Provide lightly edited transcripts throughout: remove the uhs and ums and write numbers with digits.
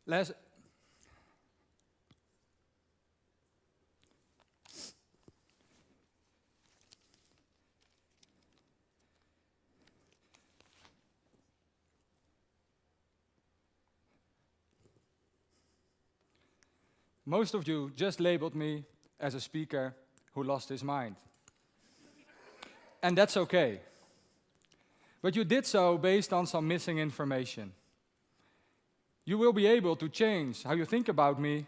Let's Most of you just labeled me as a speaker who lost his mind. And that's okay. But you did so based on some missing information. You will be able to change how you think about me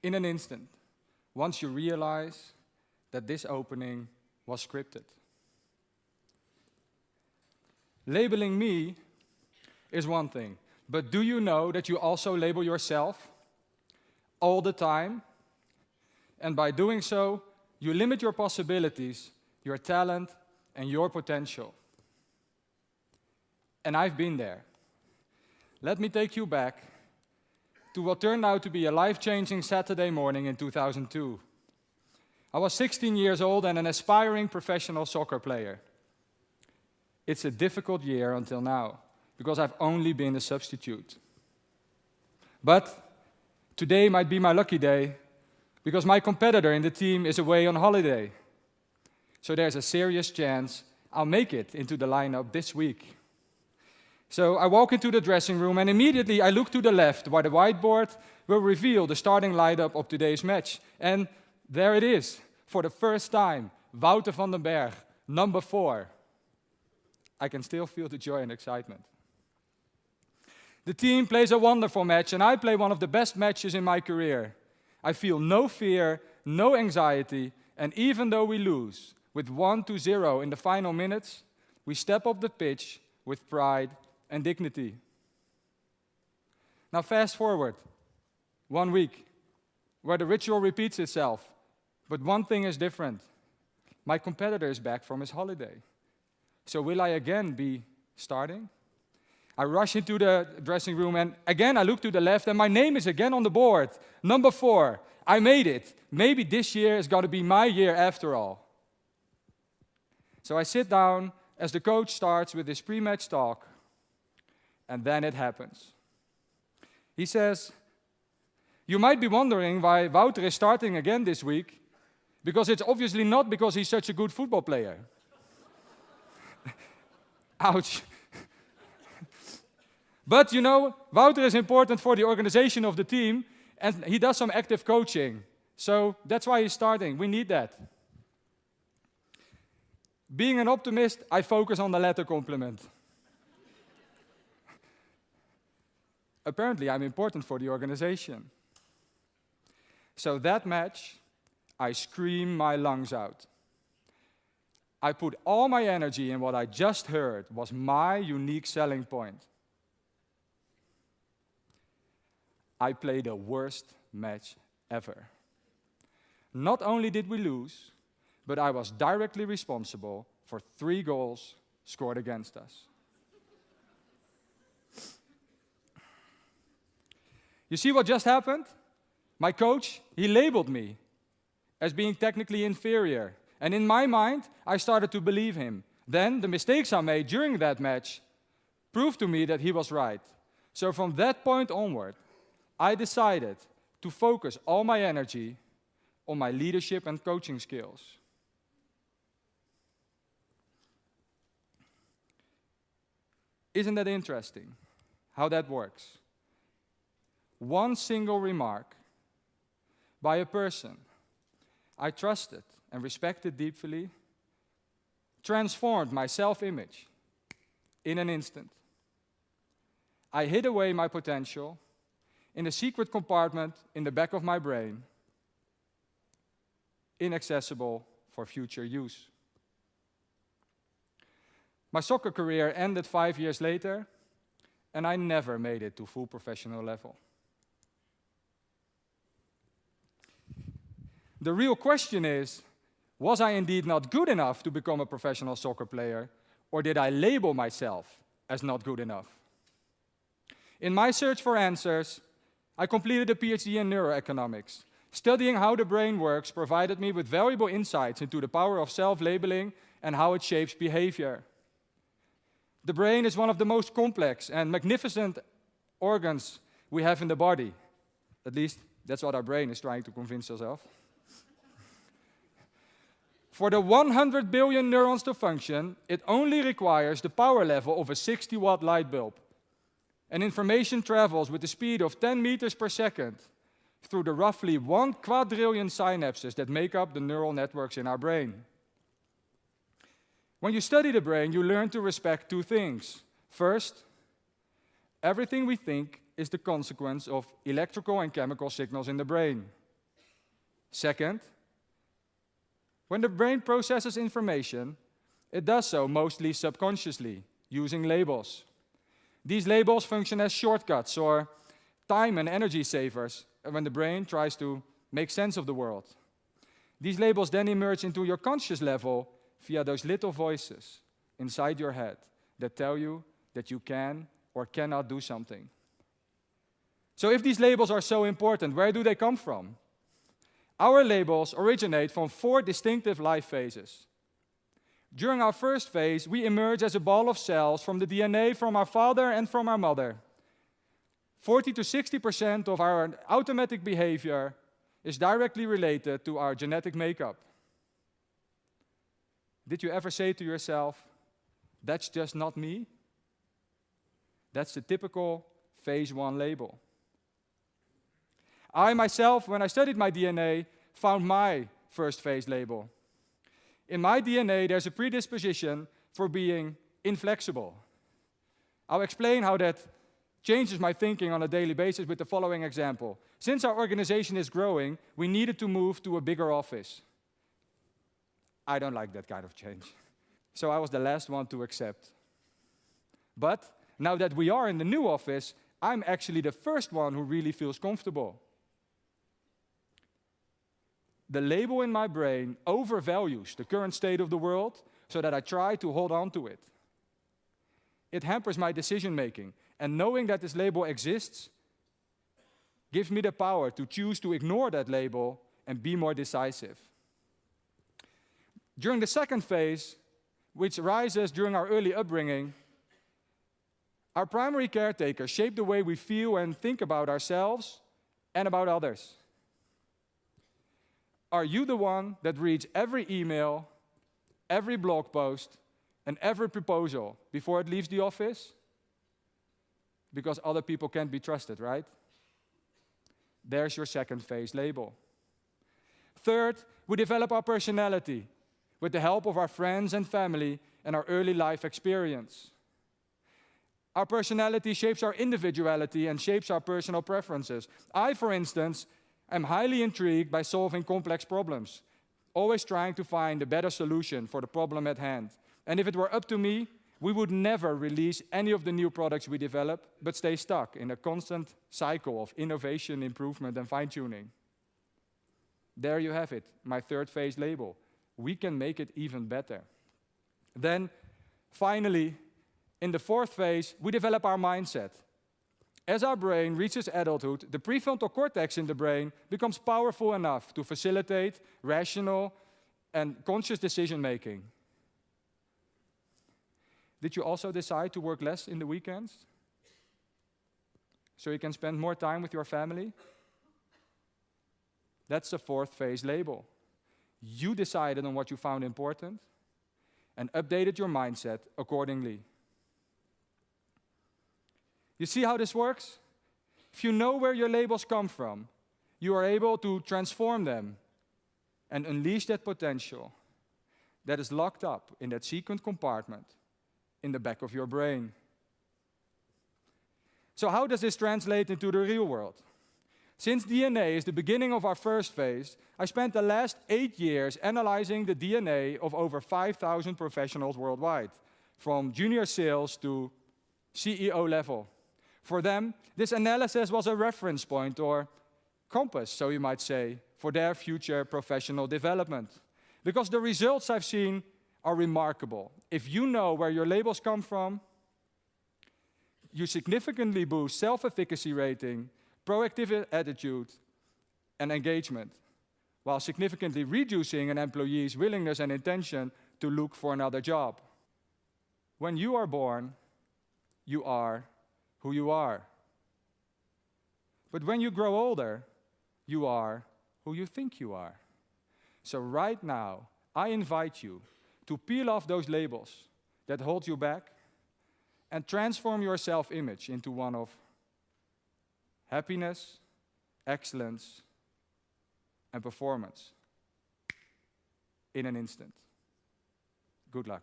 in an instant, once you realize that this opening was scripted. Labeling me is one thing, but do you know that you also label yourself all the time? And by doing so, you limit your possibilities, your talent, and your potential. And I've been there. Let me take you back to what turned out to be a life-changing Saturday morning in 2002. I was 16 years old and an aspiring professional soccer player. It's a difficult year until now, because I've only been a substitute. But today might be my lucky day, because my competitor in the team is away on holiday. So there's a serious chance I'll make it into the lineup this week. So I walk into the dressing room and immediately I look to the left where the whiteboard will reveal the starting lineup of today's match. And there it is, for the first time, Wouter van den Berg, number 4. I can still feel the joy and excitement. The team plays a wonderful match and I play one of the best matches in my career. I feel no fear, no anxiety, and even though we lose with 1-0 in the final minutes, we step up the pitch with pride and dignity. Now fast forward 1 week, where the ritual repeats itself, but one thing is different. My competitor is back from his holiday. So will I again be starting? I rush into the dressing room and again I look to the left and my name is again on the board. Number 4, I made it. Maybe this year is going to be my year after all. So I sit down as the coach starts with his pre-match talk, and then it happens. He says, "You might be wondering why Wouter is starting again this week, because it's obviously not because he's such a good football player." Ouch. But you know, Wouter is important for the organization of the team, and he does some active coaching. So that's why he's starting. We need that. Being an optimist, I focus on the latter compliment. Apparently, I'm important for the organization. So that match, I scream my lungs out. I put all my energy in what I just heard was my unique selling point. I played the worst match ever. Not only did we lose, but I was directly responsible for 3 goals scored against us. You see what just happened? My coach, he labeled me as being technically inferior. And in my mind, I started to believe him. Then the mistakes I made during that match proved to me that he was right. So from that point onward, I decided to focus all my energy on my leadership and coaching skills. Isn't that interesting, how that works? One single remark by a person I trusted and respected deeply transformed my self-image in an instant. I hid away my potential in a secret compartment in the back of my brain, inaccessible for future use. My soccer career ended 5 years later, and I never made it to full professional level. The real question is, was I indeed not good enough to become a professional soccer player, or did I label myself as not good enough? In my search for answers, I completed a PhD in neuroeconomics. Studying how the brain works provided me with valuable insights into the power of self-labeling and how it shapes behavior. The brain is one of the most complex and magnificent organs we have in the body. At least, that's what our brain is trying to convince ourselves. For the 100 billion neurons to function, it only requires the power level of a 60-watt light bulb. And information travels with the speed of 10 meters per second through the roughly 1 quadrillion synapses that make up the neural networks in our brain. When you study the brain, you learn to respect two things. First, everything we think is the consequence of electrical and chemical signals in the brain. Second, when the brain processes information, it does so mostly subconsciously, using labels. These labels function as shortcuts or time and energy savers when the brain tries to make sense of the world. These labels then emerge into your conscious level via those little voices inside your head that tell you that you can or cannot do something. So if these labels are so important, where do they come from? Our labels originate from 4 distinctive life phases. During our first phase, we emerge as a ball of cells from the DNA from our father and from our mother. 40 to 60% of our automatic behavior is directly related to our genetic makeup. Did you ever say to yourself, that's just not me? That's the typical phase 1 label. I myself, when I studied my DNA, found my first phase label. In my DNA, there's a predisposition for being inflexible. I'll explain how that changes my thinking on a daily basis with the following example. Since our organization is growing, we needed to move to a bigger office. I don't like that kind of change. So I was the last one to accept. But now that we are in the new office, I'm actually the first one who really feels comfortable. The label in my brain overvalues the current state of the world so that I try to hold on to it. It hampers my decision making, and knowing that this label exists gives me the power to choose to ignore that label and be more decisive. During the second phase, which arises during our early upbringing, our primary caretakers shape the way we feel and think about ourselves and about others. Are you the one that reads every email, every blog post, and every proposal before it leaves the office? Because other people can't be trusted, right? There's your second phase label. Third, we develop our personality with the help of our friends and family and our early life experience. Our personality shapes our individuality and shapes our personal preferences. I, for instance, am highly intrigued by solving complex problems, always trying to find a better solution for the problem at hand. And if it were up to me, we would never release any of the new products we develop, but stay stuck in a constant cycle of innovation, improvement, and fine-tuning. There you have it, my third phase label. We can make it even better. Then, finally, in the fourth phase, we develop our mindset. As our brain reaches adulthood, the prefrontal cortex in the brain becomes powerful enough to facilitate rational and conscious decision-making. Did you also decide to work less in the weekends so you can spend more time with your family? That's the fourth phase label. You decided on what you found important and updated your mindset accordingly. You see how this works? If you know where your labels come from, you are able to transform them and unleash that potential that is locked up in that secret compartment in the back of your brain. So how does this translate into the real world? Since DNA is the beginning of our first phase, I spent the last 8 years analyzing the DNA of over 5,000 professionals worldwide, from junior sales to CEO level. For them, this analysis was a reference point or compass, so you might say, for their future professional development. Because the results I've seen are remarkable. If you know where your labels come from, you significantly boost self-efficacy rating, proactive attitude, and engagement, while significantly reducing an employee's willingness and intention to look for another job. When you are born, you are who you are. But when you grow older, you are who you think you are. So right now, I invite you to peel off those labels that hold you back and transform your self-image into one of happiness, excellence, and performance in an instant. Good luck.